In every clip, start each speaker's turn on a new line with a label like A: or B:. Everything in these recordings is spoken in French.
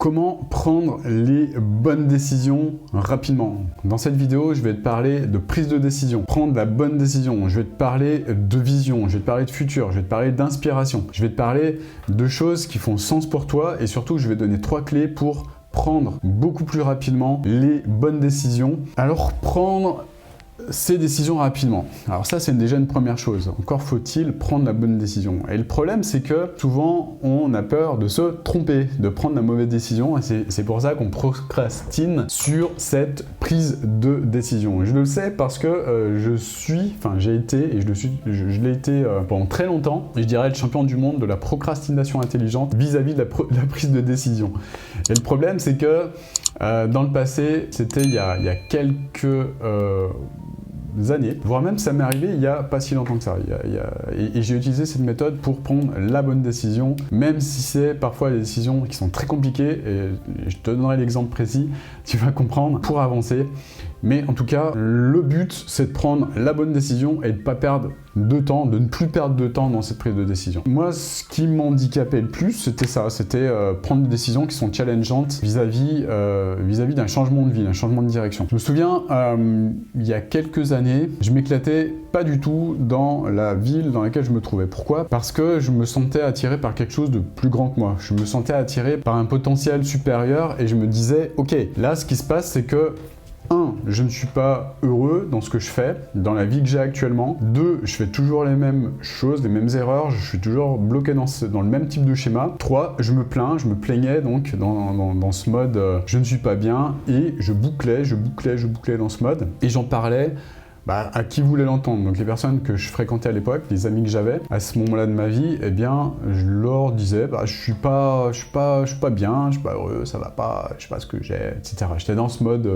A: Comment prendre les bonnes décisions rapidement? Dans cette vidéo, je vais te parler de prise de décision, prendre la bonne décision, je vais te parler de vision, je vais te parler de futur, je vais te parler d'inspiration, je vais te parler de choses qui font sens pour toi et surtout, je vais donner 3 clés pour prendre beaucoup plus rapidement les bonnes décisions. Alors, prendre ces décisions rapidement. Alors ça, c'est déjà une première chose. Encore faut-il prendre la bonne décision. Et le problème, c'est que souvent, on a peur de se tromper, de prendre la mauvaise décision. Et c'est pour ça qu'on procrastine sur cette prise de décision. Je le sais parce que j'ai été, et je l'ai été pendant très longtemps, et je dirais le champion du monde de la procrastination intelligente vis-à-vis de la prise de décision. Et le problème, c'est que dans le passé, c'était il y a quelques années, voire même ça m'est arrivé il n'y a pas si longtemps que ça. Et j'ai utilisé cette méthode pour prendre la bonne décision, même si c'est parfois des décisions qui sont très compliquées, et je te donnerai l'exemple précis, tu vas comprendre, pour avancer. Mais en tout cas, le but, c'est de prendre la bonne décision et de ne pas perdre de temps, de ne plus perdre de temps dans cette prise de décision. Moi, ce qui m'handicapait le plus, c'était ça, c'était prendre des décisions qui sont challengeantes vis-à-vis d'un changement de vie, d'un changement de direction. Je me souviens, il y a quelques années, je m'éclatais pas du tout dans la ville dans laquelle je me trouvais. Pourquoi? Parce que je me sentais attiré par quelque chose de plus grand que moi. Je me sentais attiré par un potentiel supérieur et je me disais, ok, là, ce qui se passe, c'est que 1. Je ne suis pas heureux dans ce que je fais, dans la vie que j'ai actuellement. 2. Je fais toujours les mêmes choses, les mêmes erreurs, je suis toujours bloqué dans le même type de schéma. 3. Je me plaignais donc dans ce mode je ne suis pas bien, et je bouclais dans ce mode. Et j'en parlais à qui voulait l'entendre. Donc les personnes que je fréquentais à l'époque, les amis que j'avais à ce moment-là de ma vie, eh bien je leur disais je suis pas bien, je suis pas heureux, ça va pas, je sais pas ce que j'ai, etc. J'étais dans ce mode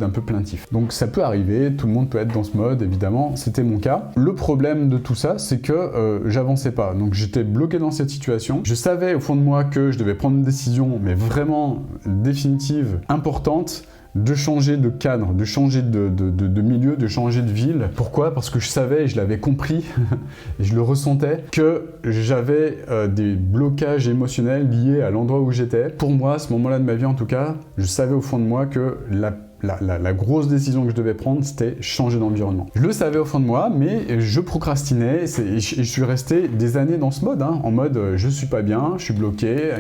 A: un peu plaintif. Donc ça peut arriver, tout le monde peut être dans ce mode, évidemment, c'était mon cas. Le problème de tout ça, c'est que j'avançais pas. Donc j'étais bloqué dans cette situation. Je savais au fond de moi que je devais prendre une décision, mais vraiment définitive, importante, de changer de cadre, de changer de milieu, de changer de ville. Pourquoi? Parce que je savais, et je l'avais compris, et je le ressentais, que j'avais des blocages émotionnels liés à l'endroit où j'étais. Pour moi, à ce moment-là de ma vie en tout cas, je savais au fond de moi que la grosse décision que je devais prendre, c'était changer d'environnement. Je le savais au fond de moi, mais je procrastinais, et je suis resté des années dans ce mode, en mode je suis pas bien, je suis bloqué,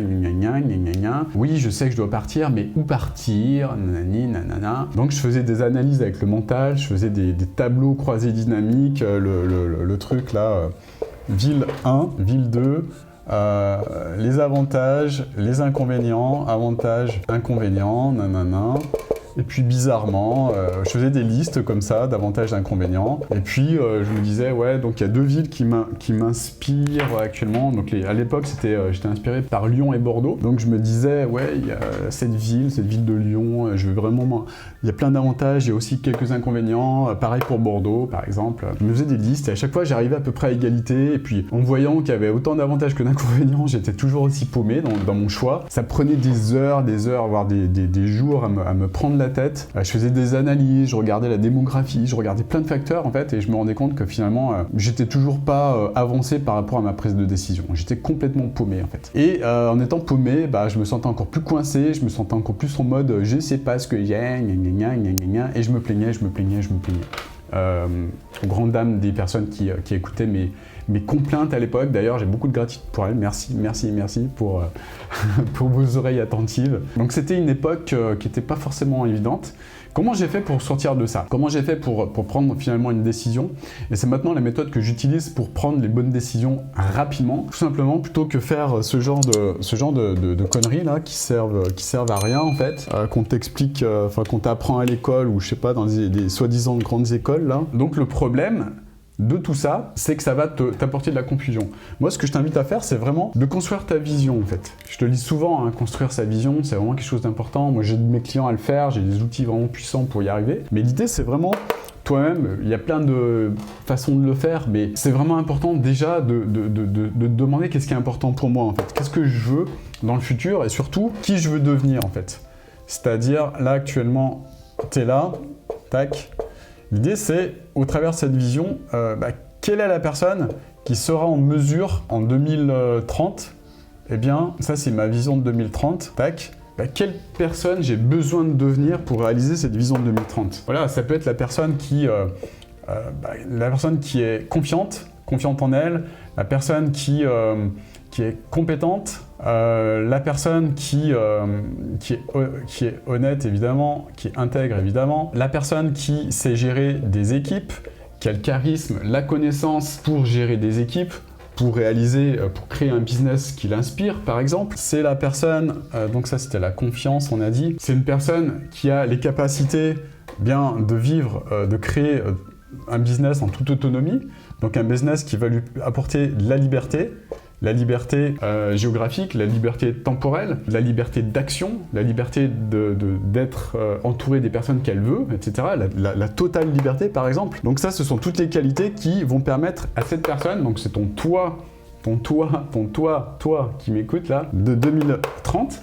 A: oui, je sais que je dois partir, mais où partir, nanani, nanana. Donc je faisais des analyses avec le mental, je faisais des tableaux croisés dynamiques, le truc là, ville 1, ville 2, les avantages, les inconvénients, avantages, inconvénients, nanana. Et puis bizarrement, je faisais des listes comme ça, d'avantages, d'inconvénients. Et puis je me disais, ouais, donc il y a 2 villes qui m'inspirent actuellement. Donc à l'époque, j'étais inspiré par Lyon et Bordeaux. Donc je me disais, ouais, il y a cette ville de Lyon, je veux vraiment... Il y a plein d'avantages, il y a aussi quelques inconvénients. Pareil pour Bordeaux, par exemple. Je me faisais des listes et à chaque fois, j'arrivais à peu près à égalité. Et puis en voyant qu'il y avait autant d'avantages que d'inconvénients, j'étais toujours aussi paumé dans mon choix. Ça prenait des heures, voire des jours à me prendre la tête. Je faisais des analyses, je regardais la démographie, je regardais plein de facteurs en fait, et je me rendais compte que finalement j'étais toujours pas avancé par rapport à ma prise de décision. J'étais complètement paumé en fait. Et en étant paumé, je me sentais encore plus coincé, je me sentais encore plus en mode je sais pas ce que j'ai, et je me plaignais. Aux grandes dames des personnes qui écoutaient mes complaintes à l'époque. D'ailleurs, j'ai beaucoup de gratitude pour elles. Merci pour vos oreilles attentives. Donc c'était une époque qui n'était pas forcément évidente. Comment j'ai fait pour sortir de ça? Comment j'ai fait pour prendre finalement une décision? Et c'est maintenant la méthode que j'utilise pour prendre les bonnes décisions rapidement. Tout simplement, plutôt que faire ce genre de conneries là qui servent à rien en fait, qu'on t'explique, qu'on t'apprend à l'école ou je sais pas, dans des soi-disant grandes écoles là. Donc le problème de tout ça, c'est que ça va t'apporter de la confusion. Moi, ce que je t'invite à faire, c'est vraiment de construire ta vision, en fait. Je te le dis souvent, construire sa vision, c'est vraiment quelque chose d'important. Moi, j'aide mes clients à le faire, j'ai des outils vraiment puissants pour y arriver. Mais l'idée, c'est vraiment toi-même, il y a plein de façons de le faire, mais c'est vraiment important déjà de te demander qu'est-ce qui est important pour moi, en fait. Qu'est-ce que je veux dans le futur et surtout, qui je veux devenir, en fait. C'est-à-dire, là, actuellement, t'es là, tac. L'idée, c'est, au travers de cette vision, quelle est la personne qui sera en mesure, en 2030, eh bien, ça c'est ma vision de 2030, tac, quelle personne j'ai besoin de devenir pour réaliser cette vision de 2030. Voilà, ça peut être la personne qui est confiante en elle, la personne qui est compétente, la personne qui est honnête évidemment, qui est intègre évidemment, la personne qui sait gérer des équipes, qui a le charisme, la connaissance pour gérer des équipes, pour créer un business qui l'inspire par exemple. C'est la personne, donc ça c'était la confiance on a dit, c'est une personne qui a les capacités bien de vivre, de créer un business en toute autonomie, donc un business qui va lui apporter la liberté géographique, la liberté temporelle, la liberté d'action, la liberté d'être entouré des personnes qu'elle veut, etc. La totale liberté par exemple. Donc ça, ce sont toutes les qualités qui vont permettre à cette personne, donc c'est ton toi qui m'écoute là, de 2030,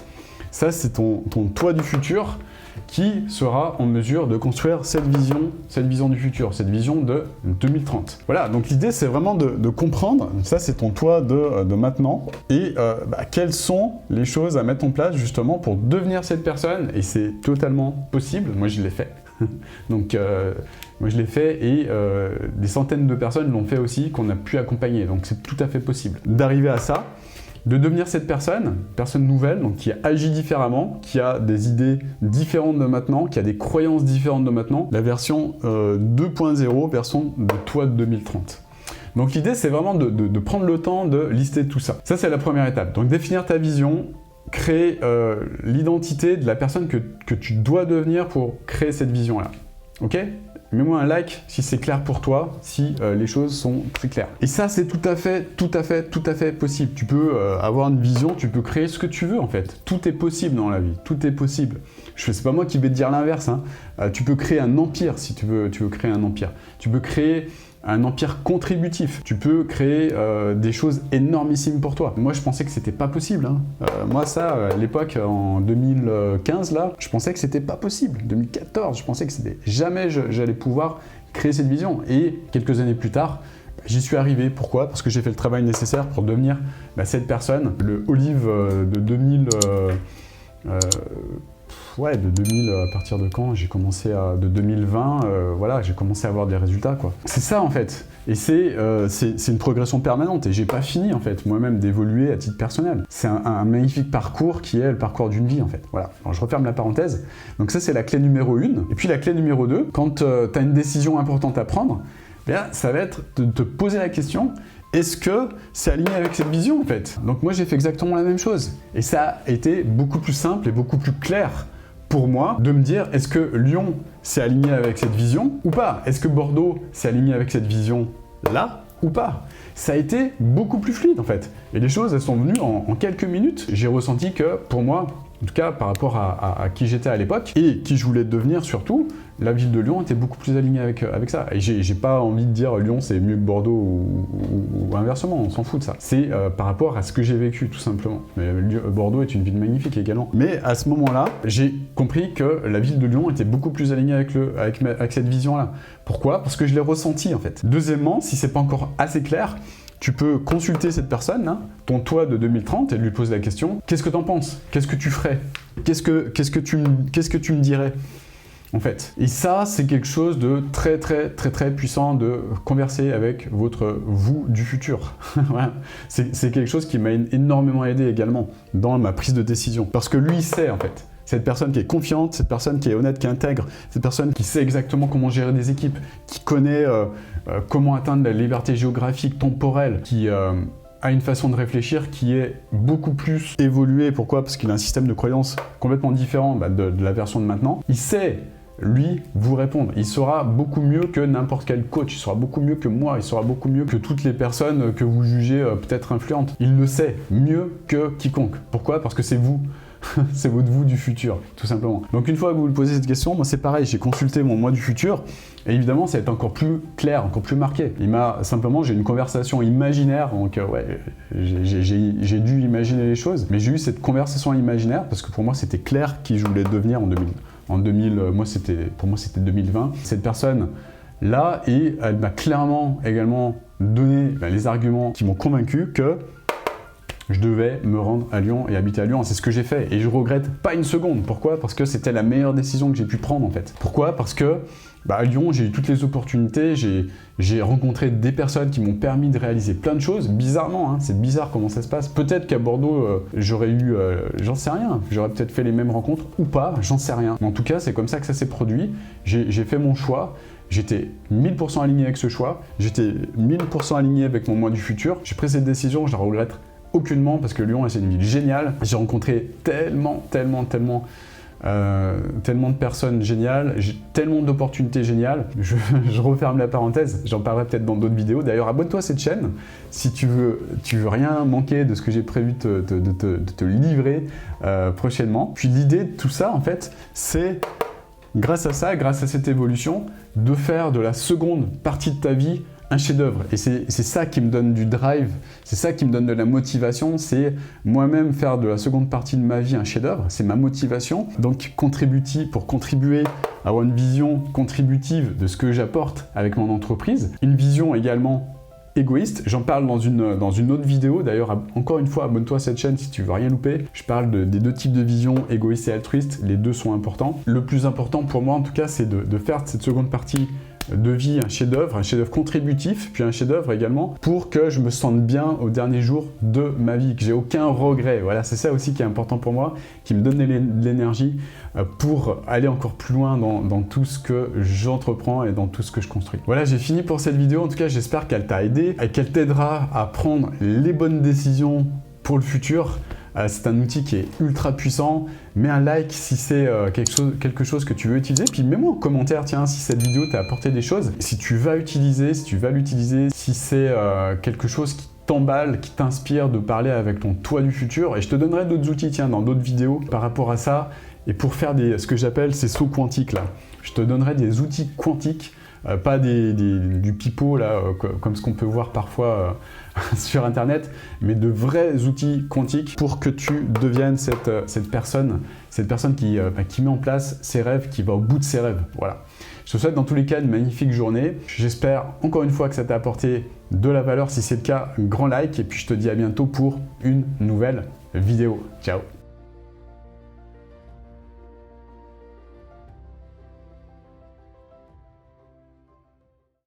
A: ça c'est ton toi du futur qui sera en mesure de construire cette vision du futur, cette vision de 2030. Voilà, donc l'idée c'est vraiment de comprendre, ça c'est ton toi de maintenant, et quelles sont les choses à mettre en place justement pour devenir cette personne, et c'est totalement possible, moi je l'ai fait. Donc moi je l'ai fait et des centaines de personnes l'ont fait aussi, qu'on a pu accompagner, donc c'est tout à fait possible d'arriver à ça, de devenir cette personne nouvelle, donc qui agit différemment, qui a des idées différentes de maintenant, qui a des croyances différentes de maintenant, la version 2.0, version de toi de 2030. Donc l'idée c'est vraiment de prendre le temps de lister tout ça. Ça c'est la première étape, donc définir ta vision, créer l'identité de la personne que tu dois devenir pour créer cette vision-là. Ok ? Mets-moi un like si c'est clair pour toi, si les choses sont très claires. Et ça, c'est tout à fait possible. Tu peux avoir une vision, tu peux créer ce que tu veux en fait. Tout est possible dans la vie, tout est possible. C'est pas moi qui vais te dire l'inverse. Hein. Tu peux créer un empire si tu veux créer un empire. Tu peux créer un empire contributif. Tu peux créer des choses énormissimes pour toi. Moi, je pensais que c'était pas possible. Hein. Moi, ça, à l'époque, en 2015, là, je pensais que c'était pas possible. 2014, je pensais que c'était jamais j'allais pouvoir créer cette vision. Et quelques années plus tard, j'y suis arrivé. Pourquoi ? Parce que j'ai fait le travail nécessaire pour devenir cette personne. Le Olive de 2000... de 2000, à partir de quand j'ai commencé de 2020, voilà, j'ai commencé à avoir des résultats, quoi. C'est ça, en fait. Et c'est une progression permanente. Et j'ai pas fini, en fait, moi-même, d'évoluer à titre personnel. C'est un magnifique parcours qui est le parcours d'une vie, en fait. Voilà. Alors, je referme la parenthèse. Donc ça, c'est la clé numéro 1. Et puis, la clé numéro 2, quand tu as une décision importante à prendre, ça va être de te poser la question: est-ce que c'est aligné avec cette vision, en fait? Donc moi, j'ai fait exactement la même chose. Et ça a été beaucoup plus simple et beaucoup plus clair pour moi de me dire, est-ce que Lyon s'est aligné avec cette vision ou pas? Est-ce que Bordeaux s'est aligné avec cette vision-là ou pas? Ça a été beaucoup plus fluide, en fait. Et les choses, elles sont venues en quelques minutes. J'ai ressenti que, pour moi, en tout cas par rapport à qui j'étais à l'époque et qui je voulais devenir surtout, la ville de Lyon était beaucoup plus alignée avec ça. Et j'ai pas envie de dire Lyon c'est mieux que Bordeaux ou inversement, on s'en fout de ça. C'est par rapport à ce que j'ai vécu tout simplement. Mais Bordeaux est une ville magnifique également. Mais à ce moment-là, j'ai compris que la ville de Lyon était beaucoup plus alignée avec cette vision-là. Pourquoi ? Parce que je l'ai ressenti en fait. Deuxièmement, si c'est pas encore assez clair, tu peux consulter cette personne, hein, ton toi de 2030, et lui poser la question: qu'est-ce que t'en penses? Qu'est-ce que tu ferais? Qu'est-ce que tu me dirais? En fait. Et ça, c'est quelque chose de très puissant, de converser avec votre vous du futur. Voilà. C'est quelque chose qui m'a énormément aidé également dans ma prise de décision. Parce que lui, il sait en fait. Cette personne qui est confiante, cette personne qui est honnête, qui intègre, cette personne qui sait exactement comment gérer des équipes, qui connaît comment atteindre la liberté géographique, temporelle, qui a une façon de réfléchir qui est beaucoup plus évoluée. Pourquoi ? Parce qu'il a un système de croyance complètement différent de la version de maintenant. Il sait, lui, vous répondre. Il saura beaucoup mieux que n'importe quel coach, il saura beaucoup mieux que moi, il saura beaucoup mieux que toutes les personnes que vous jugez peut-être influentes. Il le sait mieux que quiconque. Pourquoi ? Parce que c'est vous. C'est votre vous du futur, tout simplement. Donc une fois que vous vous posez cette question, moi c'est pareil, j'ai consulté mon moi du futur, et évidemment ça va être encore plus clair, encore plus marqué. J'ai une conversation imaginaire, donc j'ai dû imaginer les choses, mais j'ai eu cette conversation imaginaire, parce que pour moi c'était clair qui je voulais devenir en 2000. Pour moi c'était 2020. Cette personne là, et elle m'a clairement également donné les arguments qui m'ont convaincu que je devais me rendre à Lyon et habiter à Lyon. C'est ce que j'ai fait et je regrette pas une seconde. Pourquoi? Parce que c'était la meilleure décision que j'ai pu prendre en fait. Pourquoi? Parce que à Lyon, j'ai eu toutes les opportunités, j'ai rencontré des personnes qui m'ont permis de réaliser plein de choses. Bizarrement, hein, c'est bizarre comment ça se passe. Peut-être qu'à Bordeaux, j'aurais eu, j'en sais rien, j'aurais peut-être fait les mêmes rencontres ou pas, j'en sais rien. Mais en tout cas, c'est comme ça que ça s'est produit. J'ai fait mon choix. J'étais 1000% aligné avec ce choix. J'étais 1000% aligné avec mon moi du futur. J'ai pris cette décision, je la regrette aucunement parce que Lyon, c'est une ville géniale. J'ai rencontré tellement de personnes géniales, j'ai tellement d'opportunités géniales. Je referme la parenthèse, j'en parlerai peut-être dans d'autres vidéos. D'ailleurs, abonne-toi à cette chaîne si tu veux rien manquer de ce que j'ai prévu de te livrer prochainement. Puis l'idée de tout ça, en fait, c'est grâce à ça, grâce à cette évolution, de faire de la seconde partie de ta vie un chef-d'œuvre. Et c'est ça qui me donne du drive, c'est ça qui me donne de la motivation, c'est moi-même faire de la seconde partie de ma vie un chef-d'œuvre, c'est ma motivation. Donc pour contribuer à avoir une vision contributive de ce que j'apporte avec mon entreprise, une vision également égoïste. J'en parle dans une autre vidéo. D'ailleurs, encore une fois, abonne-toi à cette chaîne si tu veux rien louper. Je parle des deux types de vision, égoïste et altruiste. Les deux sont importants. Le plus important pour moi, en tout cas, c'est de faire cette seconde partie de vie un chef-d'œuvre contributif, puis un chef-d'œuvre également pour que je me sente bien au dernier jour de ma vie, que j'ai aucun regret. Voilà, c'est ça aussi qui est important pour moi, qui me donne de l'énergie pour aller encore plus loin dans tout ce que j'entreprends et dans tout ce que je construis. Voilà, j'ai fini pour cette vidéo. En tout cas, j'espère qu'elle t'a aidé et qu'elle t'aidera à prendre les bonnes décisions pour le futur. C'est un outil qui est ultra puissant. Mets un like si c'est quelque chose que tu veux utiliser. Puis mets-moi en commentaire, tiens, si cette vidéo t'a apporté des choses. Si tu vas l'utiliser, si c'est quelque chose qui t'emballe, qui t'inspire de parler avec ton toi du futur. Et je te donnerai d'autres outils, tiens, dans d'autres vidéos par rapport à ça. Et pour faire ce que j'appelle ces sauts quantiques là. Je te donnerai des outils quantiques. Pas du pipeau là, comme ce qu'on peut voir parfois sur internet, mais de vrais outils quantiques pour que tu deviennes cette personne qui met en place ses rêves, qui va au bout de ses rêves. Voilà. Je te souhaite dans tous les cas une magnifique journée. J'espère encore une fois que ça t'a apporté de la valeur. Si c'est le cas, un grand like et puis je te dis à bientôt pour une nouvelle vidéo. Ciao!